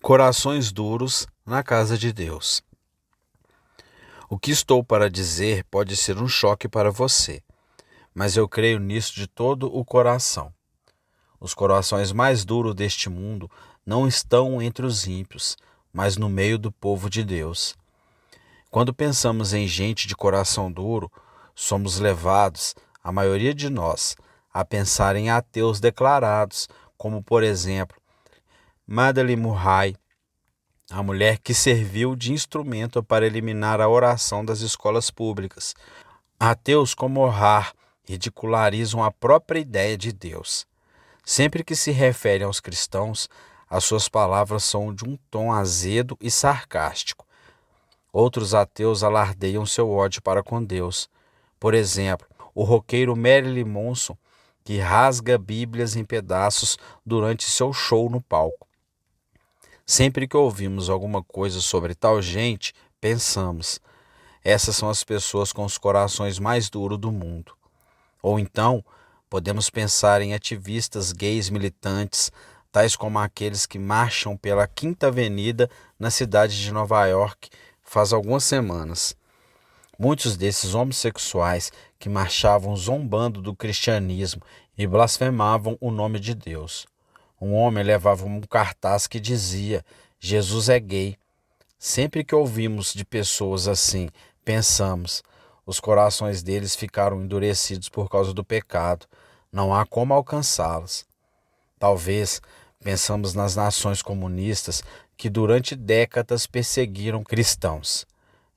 Corações duros na casa de Deus. O que estou para dizer pode ser um choque para você, mas eu creio nisso de todo o coração. Os corações mais duros deste mundo não estão entre os ímpios, mas no meio do povo de Deus. Quando pensamos em gente de coração duro, somos levados, a maioria de nós, a pensar em ateus declarados, como por exemplo, Madeleine Murray, a mulher que serviu de instrumento para eliminar a oração das escolas públicas. Ateus como Murray ridicularizam a própria ideia de Deus. Sempre que se referem aos cristãos, as suas palavras são de um tom azedo e sarcástico. Outros ateus alardeiam seu ódio para com Deus. Por exemplo, o roqueiro Marilyn Manson, que rasga Bíblias em pedaços durante seu show no palco. Sempre que ouvimos alguma coisa sobre tal gente, pensamos: essas são as pessoas com os corações mais duros do mundo. Ou então, podemos pensar em ativistas gays militantes, tais como aqueles que marcham pela Quinta Avenida na cidade de Nova York faz algumas semanas. Muitos desses homossexuais que marchavam zombando do cristianismo e blasfemavam o nome de Deus. Um homem levava um cartaz que dizia: Jesus é gay. Sempre que ouvimos de pessoas assim, pensamos: os corações deles ficaram endurecidos por causa do pecado. Não há como alcançá-los. Talvez pensamos nas nações comunistas que durante décadas perseguiram cristãos.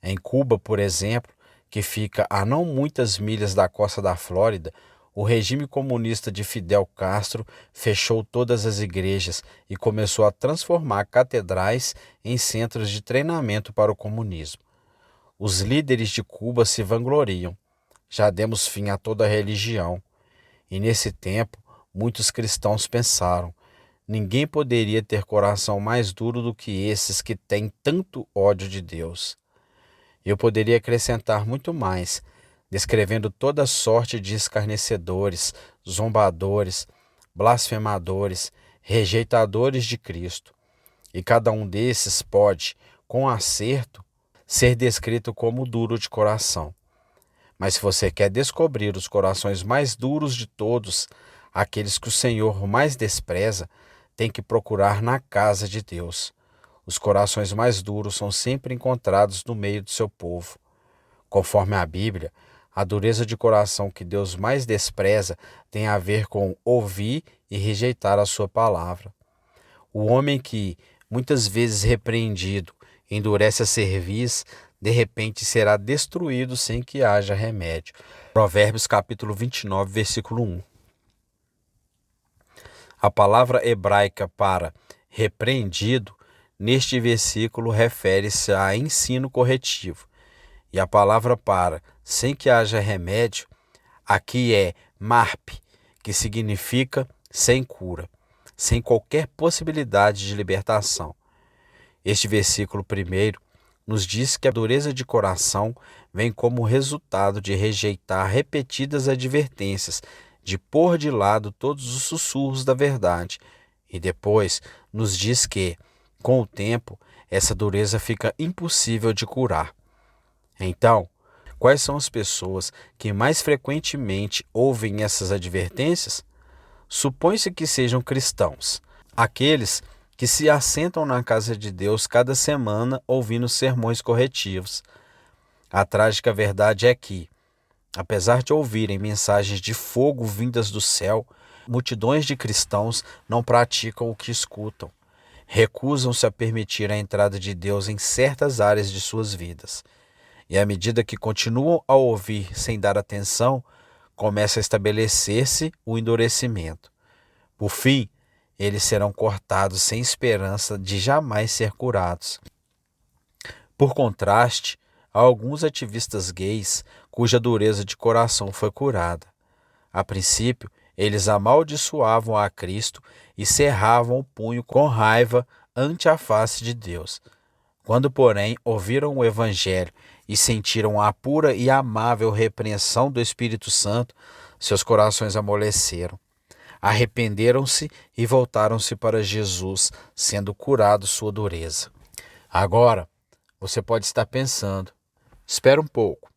Em Cuba, por exemplo, que fica a não muitas milhas da costa da Flórida, o regime comunista de Fidel Castro fechou todas as igrejas e começou a transformar catedrais em centros de treinamento para o comunismo. Os líderes de Cuba se vangloriam: já demos fim a toda a religião. E nesse tempo, muitos cristãos pensaram: ninguém poderia ter coração mais duro do que esses que têm tanto ódio de Deus. Eu poderia acrescentar muito mais, descrevendo toda sorte de escarnecedores, zombadores, blasfemadores, rejeitadores de Cristo. E cada um desses pode, com acerto, ser descrito como duro de coração. Mas se você quer descobrir os corações mais duros de todos, aqueles que o Senhor mais despreza, tem que procurar na casa de Deus. Os corações mais duros são sempre encontrados no meio do seu povo. Conforme a Bíblia, a dureza de coração que Deus mais despreza tem a ver com ouvir e rejeitar a sua palavra. O homem que, muitas vezes repreendido, endurece a cerviz, de repente será destruído sem que haja remédio. Provérbios capítulo 29, versículo 1. A palavra hebraica para repreendido, neste versículo, refere-se a ensino corretivo. E a palavra para sem que haja remédio, aqui é marp, que significa sem cura, sem qualquer possibilidade de libertação. Este versículo primeiro nos diz que a dureza de coração vem como resultado de rejeitar repetidas advertências, de pôr de lado todos os sussurros da verdade. E depois nos diz que, com o tempo, essa dureza fica impossível de curar. Então, quais são as pessoas que mais frequentemente ouvem essas advertências? Supõe-se que sejam cristãos, aqueles que se assentam na casa de Deus cada semana ouvindo sermões corretivos. A trágica verdade é que, apesar de ouvirem mensagens de fogo vindas do céu, multidões de cristãos não praticam o que escutam. Recusam-se a permitir a entrada de Deus em certas áreas de suas vidas. E à medida que continuam a ouvir sem dar atenção, começa a estabelecer-se o endurecimento. Por fim, eles serão cortados sem esperança de jamais ser curados. Por contraste, há alguns ativistas gays cuja dureza de coração foi curada. A princípio, eles amaldiçoavam a Cristo e cerravam o punho com raiva ante a face de Deus. Quando, porém, ouviram o Evangelho e sentiram a pura e amável repreensão do Espírito Santo, seus corações amoleceram. arrependeram-se e voltaram-se para Jesus, sendo curado sua dureza. Agora, você pode estar pensando, espera um pouco,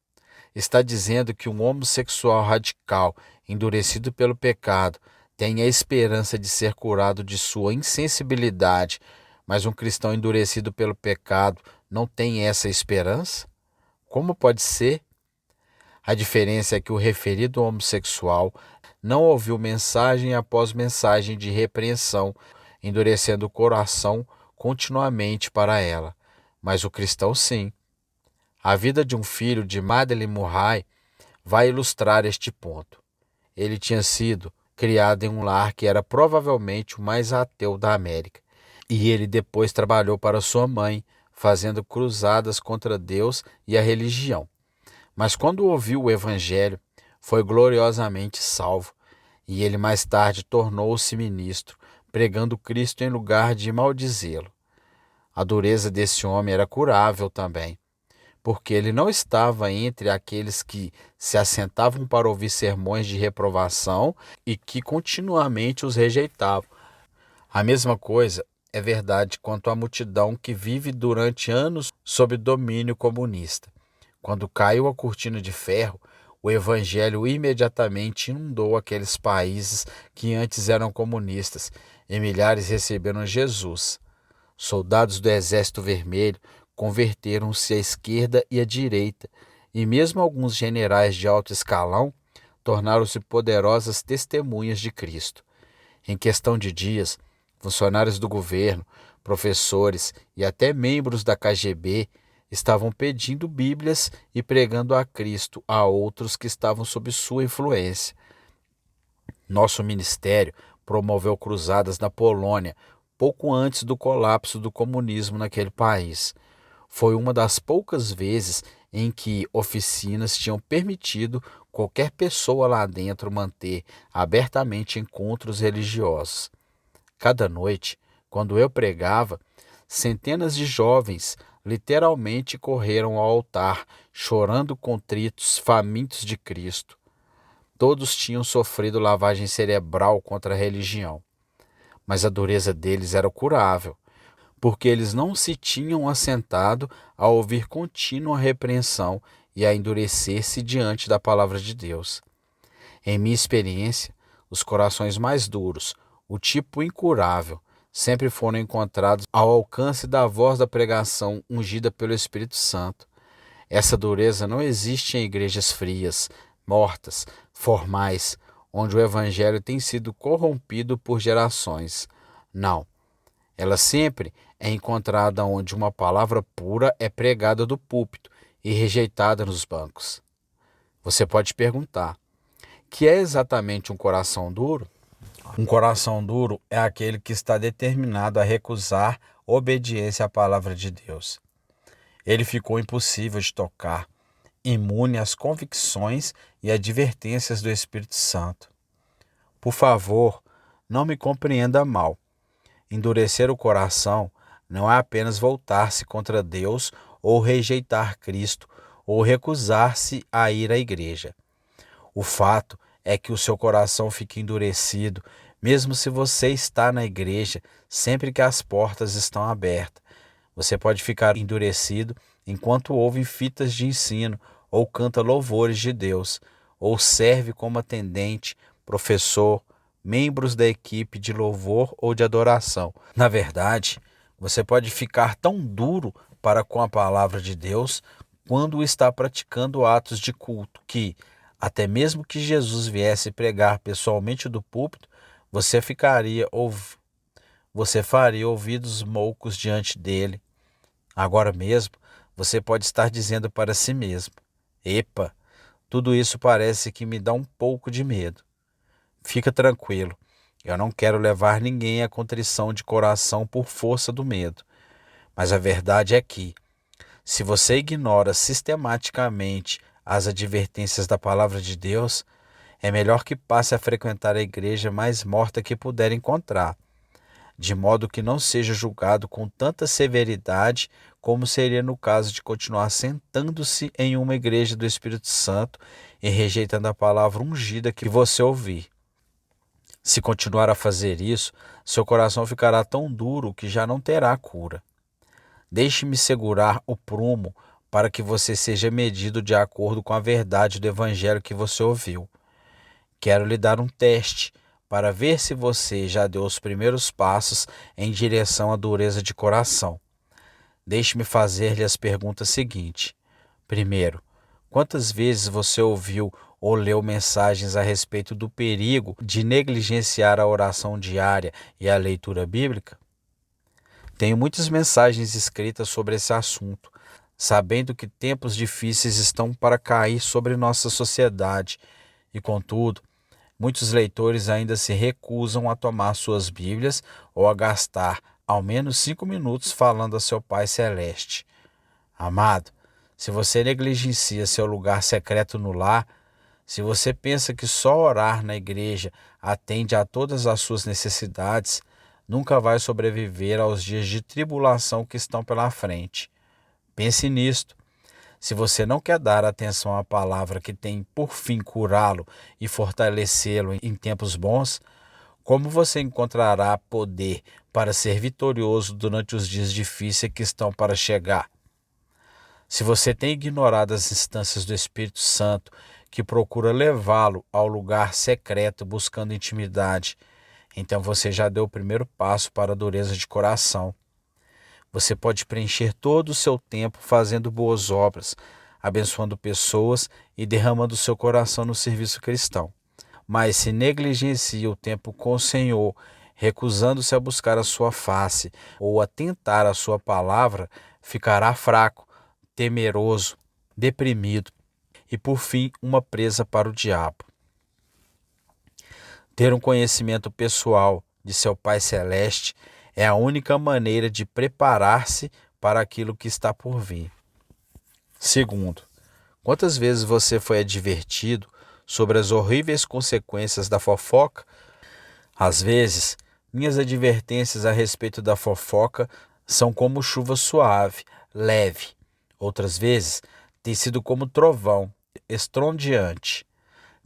está dizendo que um homossexual radical, endurecido pelo pecado, tem a esperança de ser curado de sua insensibilidade, mas um cristão endurecido pelo pecado não tem essa esperança? Como pode ser? A diferença é que o referido homossexual não ouviu mensagem após mensagem de repreensão, endurecendo o coração continuamente para ela. Mas o cristão sim. A vida de um filho de Madeleine Murray vai ilustrar este ponto. Ele tinha sido criado em um lar que era provavelmente o mais ateu da América. E ele depois trabalhou para sua mãe, fazendo cruzadas contra Deus e a religião. Mas quando ouviu o Evangelho, foi gloriosamente salvo, e ele mais tarde tornou-se ministro, pregando Cristo em lugar de maldizê-lo. A dureza desse homem era curável também, porque ele não estava entre aqueles que se assentavam para ouvir sermões de reprovação e que continuamente os rejeitavam. A mesma coisa é verdade quanto à multidão que vive durante anos sob domínio comunista. Quando caiu a cortina de ferro, o evangelho imediatamente inundou aqueles países que antes eram comunistas e milhares receberam Jesus. Soldados do Exército Vermelho converteram-se à esquerda e à direita, e mesmo alguns generais de alto escalão tornaram-se poderosas testemunhas de Cristo. Em questão de dias, funcionários do governo, professores e até membros da KGB estavam pedindo Bíblias e pregando a Cristo a outros que estavam sob sua influência. Nosso ministério promoveu cruzadas na Polônia pouco antes do colapso do comunismo naquele país. Foi uma das poucas vezes em que oficinas tinham permitido qualquer pessoa lá dentro manter abertamente encontros religiosos. Cada noite, quando eu pregava, centenas de jovens literalmente correram ao altar, chorando contritos, famintos de Cristo. Todos tinham sofrido lavagem cerebral contra a religião, mas a dureza deles era curável, porque eles não se tinham assentado a ouvir contínua repreensão e a endurecer-se diante da palavra de Deus. Em minha experiência, os corações mais duros, o tipo incurável, sempre foram encontrados ao alcance da voz da pregação ungida pelo Espírito Santo. Essa dureza não existe em igrejas frias, mortas, formais, onde o evangelho tem sido corrompido por gerações. Não. Ela sempre é encontrada onde uma palavra pura é pregada do púlpito e rejeitada nos bancos. Você pode perguntar: que é exatamente um coração duro? Um coração duro é aquele que está determinado a recusar obediência à palavra de Deus. Ele ficou impossível de tocar, imune às convicções e advertências do Espírito Santo. Por favor, não me compreenda mal. Endurecer o coração não é apenas voltar-se contra Deus ou rejeitar Cristo ou recusar-se a ir à igreja. O fato é que o seu coração fica endurecido, mesmo se você está na igreja, sempre que as portas estão abertas. Você pode ficar endurecido enquanto ouve fitas de ensino, ou canta louvores de Deus, ou serve como atendente, professor, membros da equipe de louvor ou de adoração. Na verdade, você pode ficar tão duro para com a palavra de Deus quando está praticando atos de culto que, até mesmo que Jesus viesse pregar pessoalmente do púlpito, você faria ouvidos moucos diante dele. Agora mesmo, você pode estar dizendo para si mesmo: epa, tudo isso parece que me dá um pouco de medo. Fica tranquilo, eu não quero levar ninguém à contrição de coração por força do medo. Mas a verdade é que, se você ignora sistematicamente as advertências da palavra de Deus, é melhor que passe a frequentar a igreja mais morta que puder encontrar, de modo que não seja julgado com tanta severidade como seria no caso de continuar sentando-se em uma igreja do Espírito Santo e rejeitando a palavra ungida que você ouvir. Se continuar a fazer isso, seu coração ficará tão duro que já não terá cura. Deixe-me segurar o prumo para que você seja medido de acordo com a verdade do evangelho que você ouviu. Quero lhe dar um teste para ver se você já deu os primeiros passos em direção à dureza de coração. Deixe-me fazer-lhe as perguntas seguintes. Primeiro, quantas vezes você ouviu ou leu mensagens a respeito do perigo de negligenciar a oração diária e a leitura bíblica? Tenho muitas mensagens escritas sobre esse assunto, sabendo que tempos difíceis estão para cair sobre nossa sociedade e, contudo, muitos leitores ainda se recusam a tomar suas Bíblias ou a gastar ao menos 5 minutos falando a seu Pai Celeste. Amado, se você negligencia seu lugar secreto no lar, se você pensa que só orar na igreja atende a todas as suas necessidades, nunca vai sobreviver aos dias de tribulação que estão pela frente. Pense nisto. Se você não quer dar atenção à palavra que tem por fim curá-lo e fortalecê-lo em tempos bons, como você encontrará poder para ser vitorioso durante os dias difíceis que estão para chegar? Se você tem ignorado as instâncias do Espírito Santo que procura levá-lo ao lugar secreto buscando intimidade, então você já deu o primeiro passo para a dureza de coração. Você pode preencher todo o seu tempo fazendo boas obras, abençoando pessoas e derramando seu coração no serviço cristão. Mas se negligencia o tempo com o Senhor, recusando-se a buscar a sua face ou a tentar a sua palavra, ficará fraco, temeroso, deprimido e, por fim, uma presa para o diabo. Ter um conhecimento pessoal de seu Pai Celeste é a única maneira de preparar-se para aquilo que está por vir. Segundo, quantas vezes você foi advertido sobre as horríveis consequências da fofoca? Às vezes, minhas advertências a respeito da fofoca são como chuva suave, leve. Outras vezes, tem sido como trovão, estrondeante.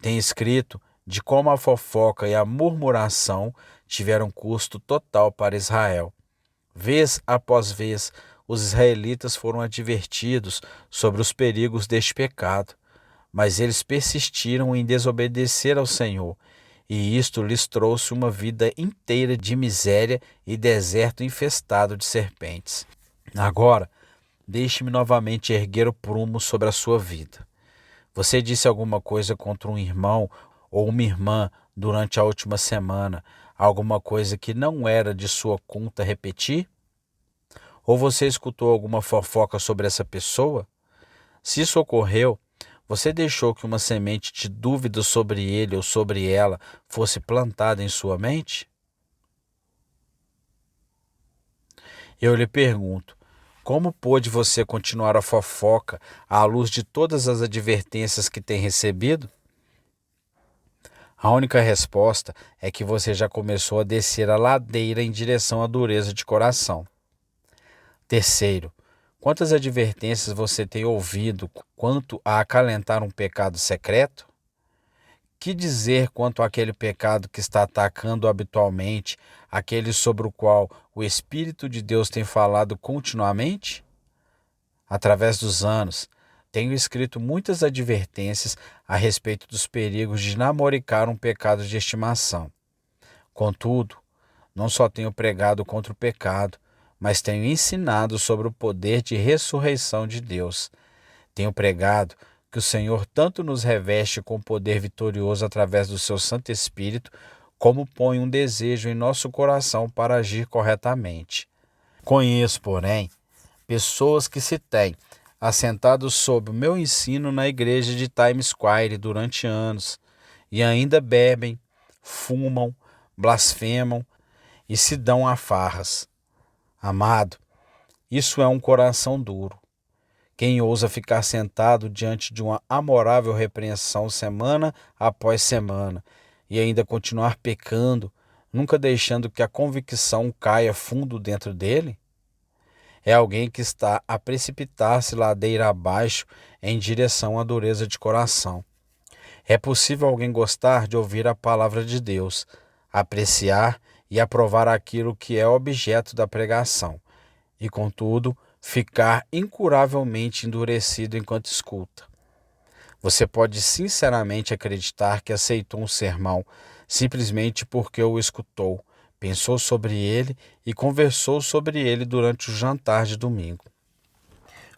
Tem escrito de como a fofoca e a murmuração tiveram custo total para Israel. Vez após vez, os israelitas foram advertidos sobre os perigos deste pecado, mas eles persistiram em desobedecer ao Senhor, e isto lhes trouxe uma vida inteira de miséria e deserto infestado de serpentes. Agora, deixe-me novamente erguer o prumo sobre a sua vida. Você disse alguma coisa contra um irmão ou uma irmã durante a última semana, alguma coisa que não era de sua conta repetir? Ou você escutou alguma fofoca sobre essa pessoa? Se isso ocorreu, você deixou que uma semente de dúvida sobre ele ou sobre ela fosse plantada em sua mente? Eu lhe pergunto, como pôde você continuar a fofoca à luz de todas as advertências que tem recebido? A única resposta é que você já começou a descer a ladeira em direção à dureza de coração. Terceiro, quantas advertências você tem ouvido quanto a acalentar um pecado secreto? Que dizer quanto àquele pecado que está atacando habitualmente, aquele sobre o qual o Espírito de Deus tem falado continuamente? Através dos anos, tenho escrito muitas advertências a respeito dos perigos de namoricar um pecado de estimação. Contudo, não só tenho pregado contra o pecado, mas tenho ensinado sobre o poder de ressurreição de Deus. Tenho pregado que o Senhor tanto nos reveste com poder vitorioso através do seu Santo Espírito, como põe um desejo em nosso coração para agir corretamente. Conheço, porém, pessoas que se têm assentado sob o meu ensino na igreja de Times Square durante anos, e ainda bebem, fumam, blasfemam e se dão a farras. Amado, isso é um coração duro. Quem ousa ficar sentado diante de uma amorável repreensão semana após semana e ainda continuar pecando, nunca deixando que a convicção caia fundo dentro dele? É alguém que está a precipitar-se ladeira abaixo em direção à dureza de coração. É possível alguém gostar de ouvir a palavra de Deus, apreciar e aprovar aquilo que é objeto da pregação, e, contudo, ficar incuravelmente endurecido enquanto escuta. Você pode sinceramente acreditar que aceitou um sermão simplesmente porque o escutou, pensou sobre ele e conversou sobre ele durante o jantar de domingo.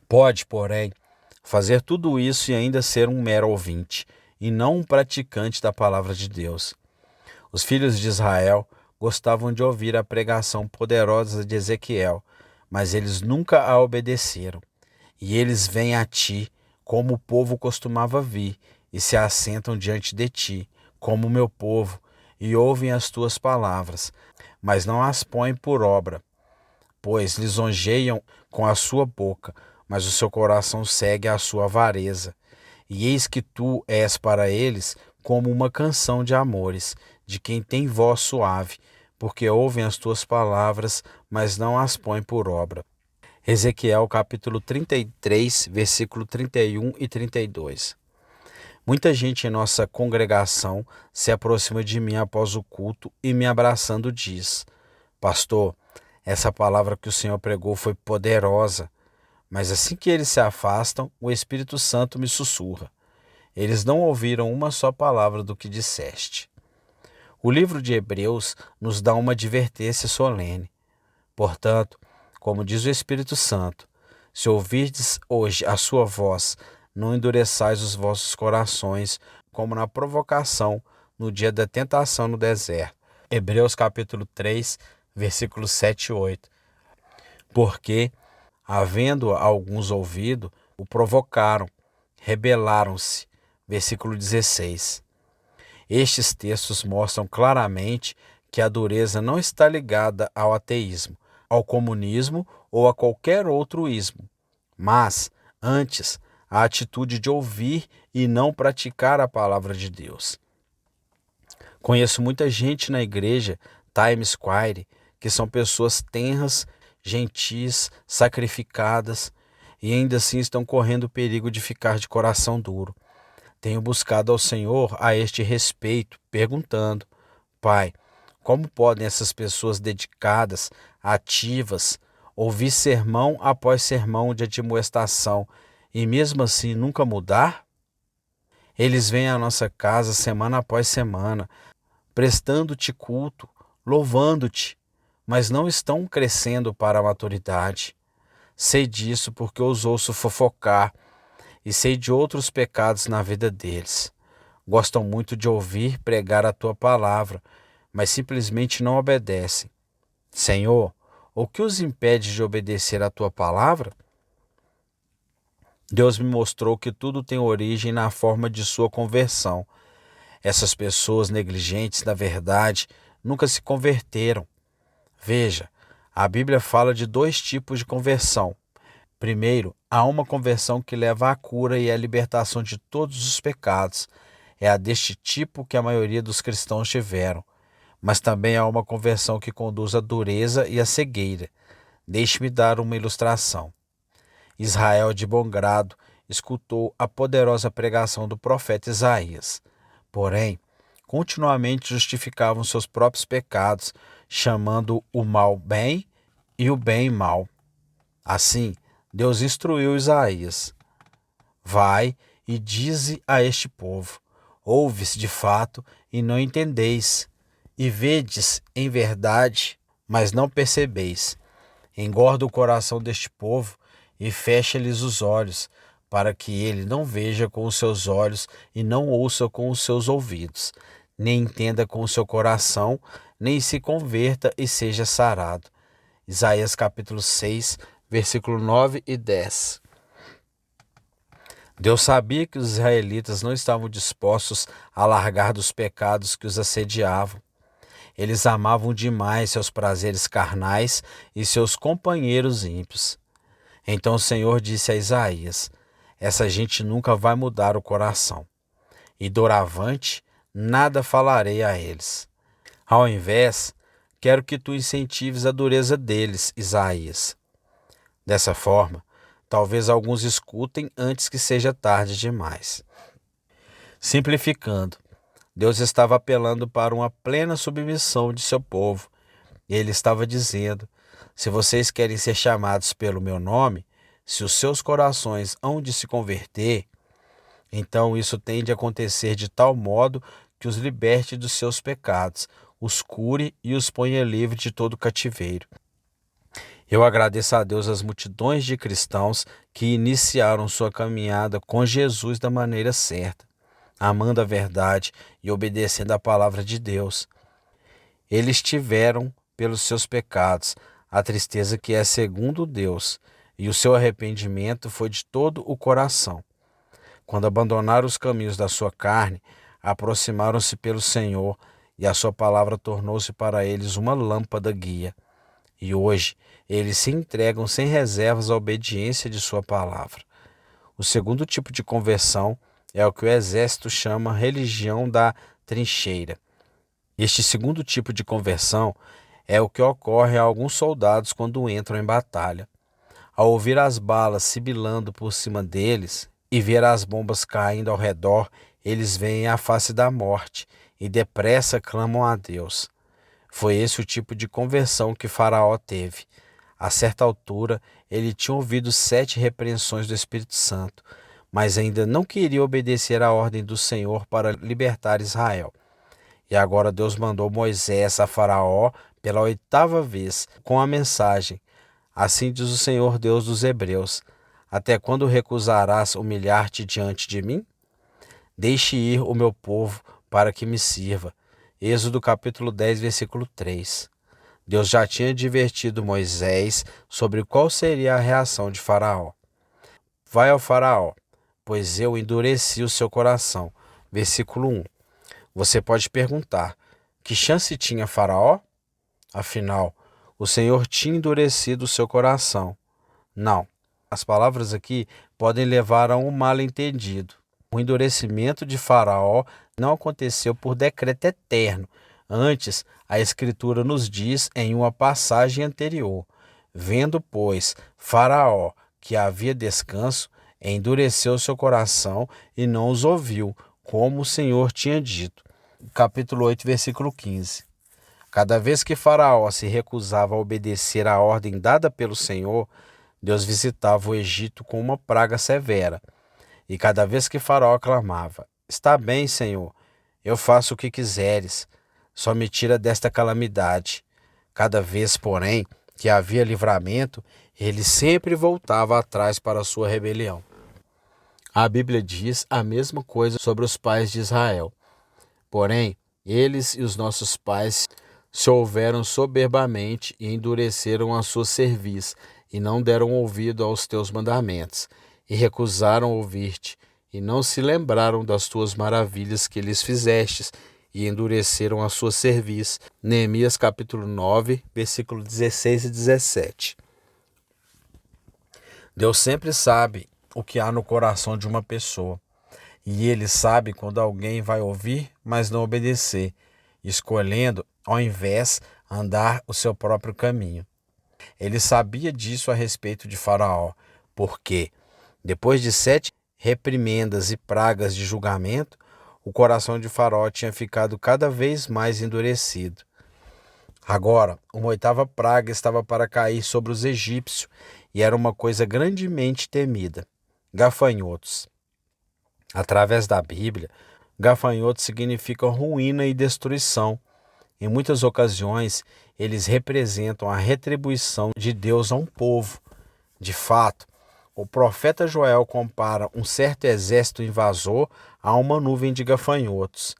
Pode, porém, fazer tudo isso e ainda ser um mero ouvinte, e não um praticante da palavra de Deus. Os filhos de Israel gostavam de ouvir a pregação poderosa de Ezequiel, mas eles nunca a obedeceram. E eles vêm a ti, como o povo costumava vir, e se assentam diante de ti, como o meu povo, e ouvem as tuas palavras, mas não as põem por obra, pois lisonjeiam com a sua boca, mas o seu coração segue a sua avareza. E eis que tu és para eles como uma canção de amores, de quem tem voz suave, porque ouvem as tuas palavras, mas não as põem por obra. Ezequiel capítulo 33, versículo 31 e 32. Muita gente em nossa congregação se aproxima de mim após o culto e me abraçando diz: Pastor, essa palavra que o Senhor pregou foi poderosa, mas assim que eles se afastam, o Espírito Santo me sussurra. Eles não ouviram uma só palavra do que disseste. O livro de Hebreus nos dá uma advertência solene. Portanto, como diz o Espírito Santo, se ouvirdes hoje a sua voz, não endureçais os vossos corações, como na provocação no dia da tentação no deserto. Hebreus capítulo 3, versículos 7 e 8. Porque, havendo alguns ouvido, o provocaram, rebelaram-se. Versículo 16. Estes textos mostram claramente que a dureza não está ligada ao ateísmo, ao comunismo ou a qualquer outro ismo, mas, antes, a atitude de ouvir e não praticar a palavra de Deus. Conheço muita gente na igreja Times Square que são pessoas tenras, gentis, sacrificadas e ainda assim estão correndo o perigo de ficar de coração duro. Tenho buscado ao Senhor a este respeito, perguntando: Pai, como podem essas pessoas dedicadas, ativas, ouvir sermão após sermão de admoestação e mesmo assim nunca mudar? Eles vêm à nossa casa semana após semana, prestando-te culto, louvando-te, mas não estão crescendo para a maturidade. Sei disso porque os ouço fofocar e sei de outros pecados na vida deles. Gostam muito de ouvir pregar a tua palavra, mas simplesmente não obedecem. Senhor, o que os impede de obedecer a tua palavra? Deus me mostrou que tudo tem origem na forma de sua conversão. Essas pessoas negligentes, na verdade, nunca se converteram. Veja, a Bíblia fala de dois tipos de conversão. Primeiro, há uma conversão que leva à cura e à libertação de todos os pecados. É a deste tipo que a maioria dos cristãos tiveram. Mas também há uma conversão que conduz à dureza e à cegueira. Deixe-me dar uma ilustração. Israel, de bom grado, escutou a poderosa pregação do profeta Isaías. Porém, continuamente justificavam seus próprios pecados, chamando o mal bem e o bem mal. Assim, Deus instruiu Isaías: Vai e dize a este povo: Ouves de fato e não entendeis, e vedes em verdade, mas não percebeis. Engorda o coração deste povo e fecha-lhes os olhos, para que ele não veja com os seus olhos e não ouça com os seus ouvidos, nem entenda com o seu coração, nem se converta e seja sarado. Isaías capítulo 6, versículo 9 e 10. Deus sabia que os israelitas não estavam dispostos a largar dos pecados que os assediavam. Eles amavam demais seus prazeres carnais e seus companheiros ímpios. Então o Senhor disse a Isaías: Essa gente nunca vai mudar o coração, e doravante nada falarei a eles. Ao invés, quero que tu incentives a dureza deles, Isaías. Dessa forma, talvez alguns escutem antes que seja tarde demais. Simplificando, Deus estava apelando para uma plena submissão de seu povo. Ele estava dizendo: se vocês querem ser chamados pelo meu nome, se os seus corações hão de se converter, então isso tem de acontecer de tal modo que os liberte dos seus pecados, os cure e os ponha livre de todo cativeiro. Eu agradeço a Deus as multidões de cristãos que iniciaram sua caminhada com Jesus da maneira certa, amando a verdade e obedecendo a palavra de Deus. Eles tiveram, pelos seus pecados, a tristeza que é segundo Deus, e o seu arrependimento foi de todo o coração. Quando abandonaram os caminhos da sua carne, aproximaram-se pelo Senhor, e a sua palavra tornou-se para eles uma lâmpada guia. E hoje, eles se entregam sem reservas à obediência de sua palavra. O segundo tipo de conversão é o que o exército chama religião da trincheira. Este segundo tipo de conversão é o que ocorre a alguns soldados quando entram em batalha. Ao ouvir as balas sibilando por cima deles e ver as bombas caindo ao redor, eles veem a face da morte e depressa clamam a Deus. Foi esse o tipo de conversão que Faraó teve. A certa altura, ele tinha ouvido 7 repreensões do Espírito Santo, mas ainda não queria obedecer à ordem do Senhor para libertar Israel. E agora Deus mandou Moisés a Faraó pela 8ª vez com a mensagem: assim diz o Senhor Deus dos Hebreus: até quando recusarás humilhar-te diante de mim? Deixe ir o meu povo para que me sirva. Êxodo capítulo 10, versículo 3. Deus já tinha advertido Moisés sobre qual seria a reação de Faraó. Vai ao Faraó, pois eu endureci o seu coração. Versículo 1. Você pode perguntar: que chance tinha Faraó? Afinal, o Senhor tinha endurecido o seu coração. Não. As palavras aqui podem levar a um mal-entendido. O endurecimento de Faraó não aconteceu por decreto eterno. Antes, a Escritura nos diz em uma passagem anterior: vendo, pois, Faraó que havia descanso, endureceu seu coração e não os ouviu, como o Senhor tinha dito. Capítulo 8, versículo 15. Cada vez que Faraó se recusava a obedecer à ordem dada pelo Senhor, Deus visitava o Egito com uma praga severa. E cada vez que Faraó clamava: está bem, Senhor, eu faço o que quiseres, só me tira desta calamidade. Cada vez, porém, que havia livramento, ele sempre voltava atrás para a sua rebelião. A Bíblia diz a mesma coisa sobre os pais de Israel. Porém, eles e os nossos pais se houveram soberbamente e endureceram a sua cerviz, e não deram ouvido aos teus mandamentos, e recusaram ouvir-te, e não se lembraram das tuas maravilhas que lhes fizestes, e endureceram a sua cerviz. Neemias capítulo 9, versículo 16 e 17. Deus sempre sabe o que há no coração de uma pessoa, e ele sabe quando alguém vai ouvir, mas não obedecer, escolhendo, ao invés, andar o seu próprio caminho. Ele sabia disso a respeito de Faraó, porque, depois de 7 reprimendas e pragas de julgamento, o coração de Faraó tinha ficado cada vez mais endurecido. Agora, uma 8ª praga estava para cair sobre os egípcios, e era uma coisa grandemente temida: gafanhotos. Através da Bíblia, gafanhotos significam ruína e destruição. Em muitas ocasiões, eles representam a retribuição de Deus a um povo. De fato, o profeta Joel compara um certo exército invasor a uma nuvem de gafanhotos.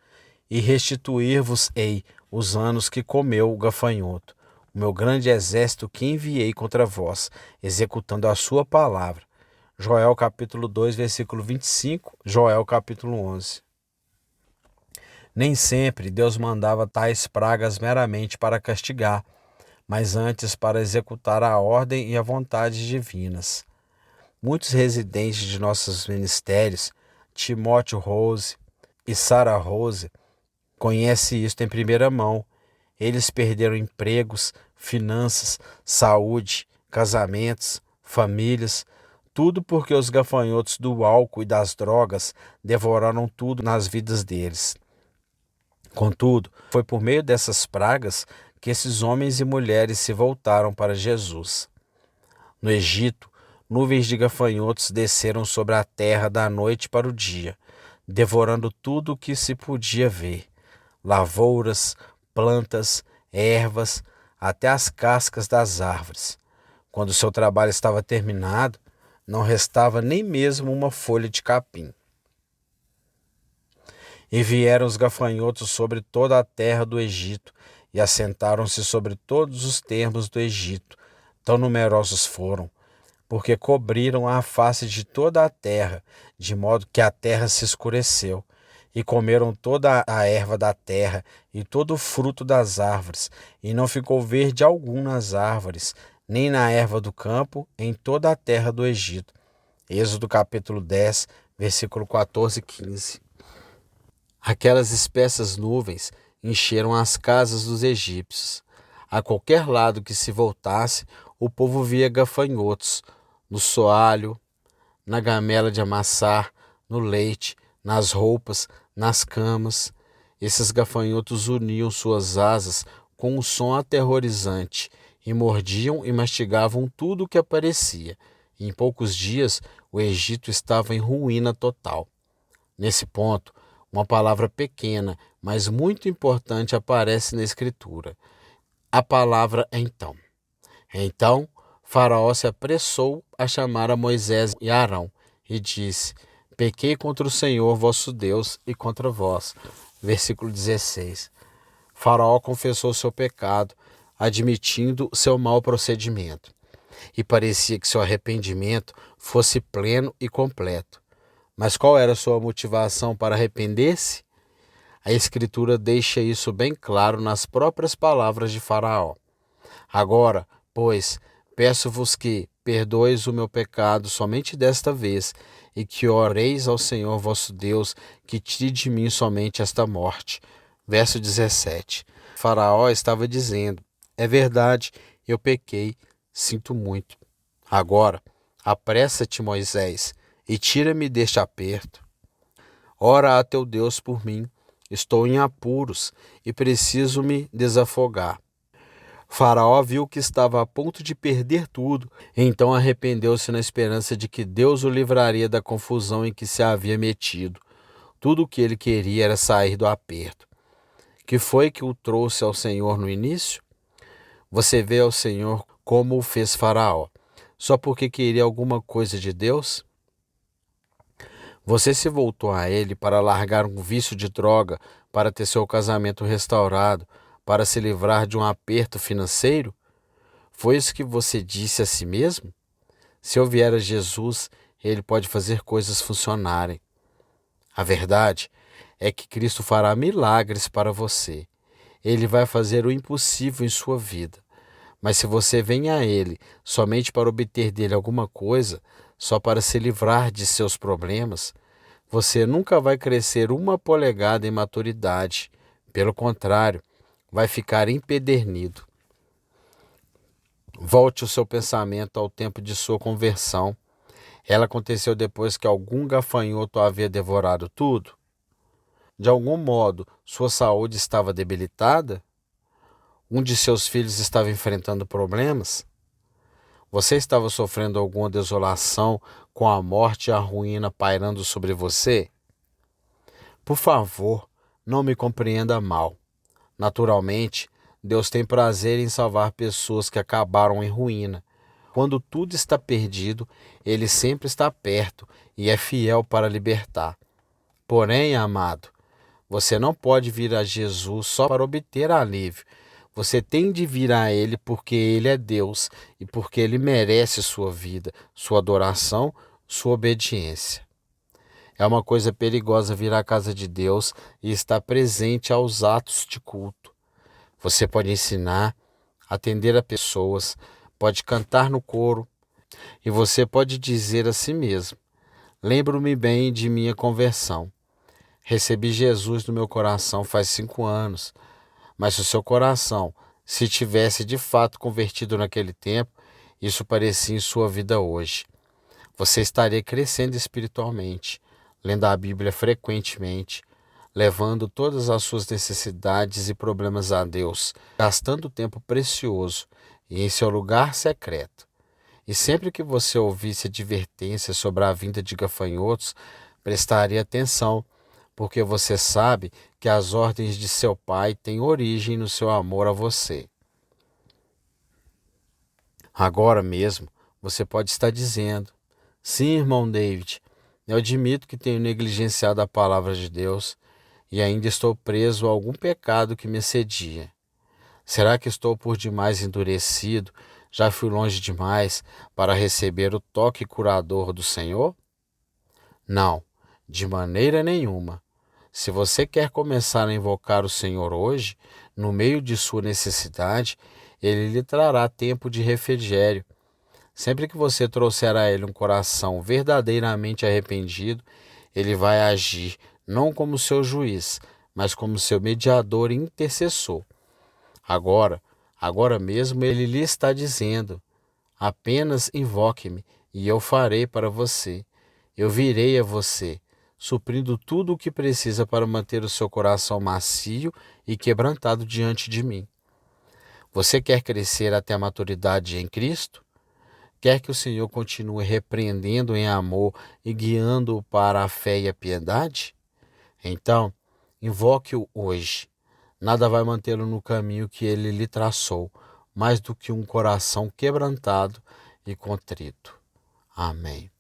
E restituir-vos-ei os anos que comeu o gafanhoto, o meu grande exército que enviei contra vós, executando a sua palavra. Joel capítulo 2, versículo 25, Joel capítulo 11. Nem sempre Deus mandava tais pragas meramente para castigar, mas antes para executar a ordem e a vontade divinas. Muitos residentes de nossos ministérios, Timóteo Rose e Sarah Rose, conhecem isto em primeira mão. Eles perderam empregos, finanças, saúde, casamentos, famílias, tudo porque os gafanhotos do álcool e das drogas devoraram tudo nas vidas deles. Contudo, foi por meio dessas pragas que esses homens e mulheres se voltaram para Jesus. No Egito, nuvens de gafanhotos desceram sobre a terra da noite para o dia, devorando tudo o que se podia ver: lavouras, plantas, ervas, até as cascas das árvores. Quando seu trabalho estava terminado, não restava nem mesmo uma folha de capim. E vieram os gafanhotos sobre toda a terra do Egito, e assentaram-se sobre todos os termos do Egito. Tão numerosos foram, porque cobriram a face de toda a terra, de modo que a terra se escureceu. E comeram toda a erva da terra e todo o fruto das árvores, e não ficou verde algum nas árvores, nem na erva do campo, em toda a terra do Egito. Êxodo capítulo 10, versículo 14 e 15. Aquelas espessas nuvens encheram as casas dos egípcios. A qualquer lado que se voltasse, o povo via gafanhotos, no soalho, na gamela de amassar, no leite, nas roupas, nas camas. Esses gafanhotos uniam suas asas com um som aterrorizante e mordiam e mastigavam tudo o que aparecia. E em poucos dias, o Egito estava em ruína total. Nesse ponto, uma palavra pequena, mas muito importante aparece na Escritura. A palavra então. Então, Faraó se apressou a chamar a Moisés e Arão e disse: Pequei contra o Senhor vosso Deus e contra vós. Versículo 16. Faraó confessou seu pecado, admitindo seu mau procedimento. E parecia que seu arrependimento fosse pleno e completo. Mas qual era sua motivação para arrepender-se? A Escritura deixa isso bem claro nas próprias palavras de Faraó. Agora, pois, peço-vos que perdoeis o meu pecado somente desta vez, e que oreis ao Senhor vosso Deus, que tire de mim somente esta morte. Verso 17. Faraó estava dizendo: é verdade, eu pequei, sinto muito. Agora, apressa-te, Moisés, e tira-me deste aperto. Ora a teu Deus por mim, estou em apuros e preciso me desafogar. Faraó viu que estava a ponto de perder tudo, então arrependeu-se na esperança de que Deus o livraria da confusão em que se havia metido. Tudo o que ele queria era sair do aperto. Que foi que o trouxe ao Senhor no início? Você vê ao Senhor como o fez Faraó, só porque queria alguma coisa de Deus? Você se voltou a ele para largar um vício de droga, para ter seu casamento restaurado, para se livrar de um aperto financeiro? Foi isso que você disse a si mesmo? Se eu vier a Jesus, ele pode fazer coisas funcionarem. A verdade é que Cristo fará milagres para você. Ele vai fazer o impossível em sua vida. Mas se você vem a ele somente para obter dele alguma coisa, só para se livrar de seus problemas, você nunca vai crescer uma polegada em maturidade. Pelo contrário, vai ficar empedernido. Volte o seu pensamento ao tempo de sua conversão. Ela aconteceu depois que algum gafanhoto havia devorado tudo? De algum modo, sua saúde estava debilitada? Um de seus filhos estava enfrentando problemas? Você estava sofrendo alguma desolação com a morte e a ruína pairando sobre você? Por favor, não me compreenda mal. Naturalmente, Deus tem prazer em salvar pessoas que acabaram em ruína. Quando tudo está perdido, Ele sempre está perto e é fiel para libertar. Porém, amado, você não pode vir a Jesus só para obter alívio. Você tem de vir a Ele porque Ele é Deus e porque Ele merece sua vida, sua adoração, sua obediência. É uma coisa perigosa vir à casa de Deus e estar presente aos atos de culto. Você pode ensinar, atender a pessoas, pode cantar no coro e você pode dizer a si mesmo: lembro-me bem de minha conversão. Recebi Jesus no meu coração faz 5 anos. Mas se o seu coração se tivesse de fato convertido naquele tempo, isso parecia em sua vida hoje. Você estaria crescendo espiritualmente, lendo a Bíblia frequentemente, levando todas as suas necessidades e problemas a Deus, gastando tempo precioso e em seu lugar secreto. E sempre que você ouvisse advertências sobre a vinda de gafanhotos, prestaria atenção, porque você sabe que as ordens de seu pai têm origem no seu amor a você. Agora mesmo, você pode estar dizendo: sim, irmão David, eu admito que tenho negligenciado a palavra de Deus e ainda estou preso a algum pecado que me assedia. Será que estou por demais endurecido? Já fui longe demais para receber o toque curador do Senhor? Não, de maneira nenhuma. Se você quer começar a invocar o Senhor hoje, no meio de sua necessidade, Ele lhe trará tempo de refrigério. Sempre que você trouxer a Ele um coração verdadeiramente arrependido, Ele vai agir não como seu juiz, mas como seu mediador e intercessor. Agora mesmo Ele lhe está dizendo: apenas invoque-me e eu farei para você. Eu virei a você, suprindo tudo o que precisa para manter o seu coração macio e quebrantado diante de mim. Você quer crescer até a maturidade em Cristo? Quer que o Senhor continue repreendendo em amor e guiando-o para a fé e a piedade? Então, invoque-o hoje. Nada vai mantê-lo no caminho que ele lhe traçou, mais do que um coração quebrantado e contrito. Amém.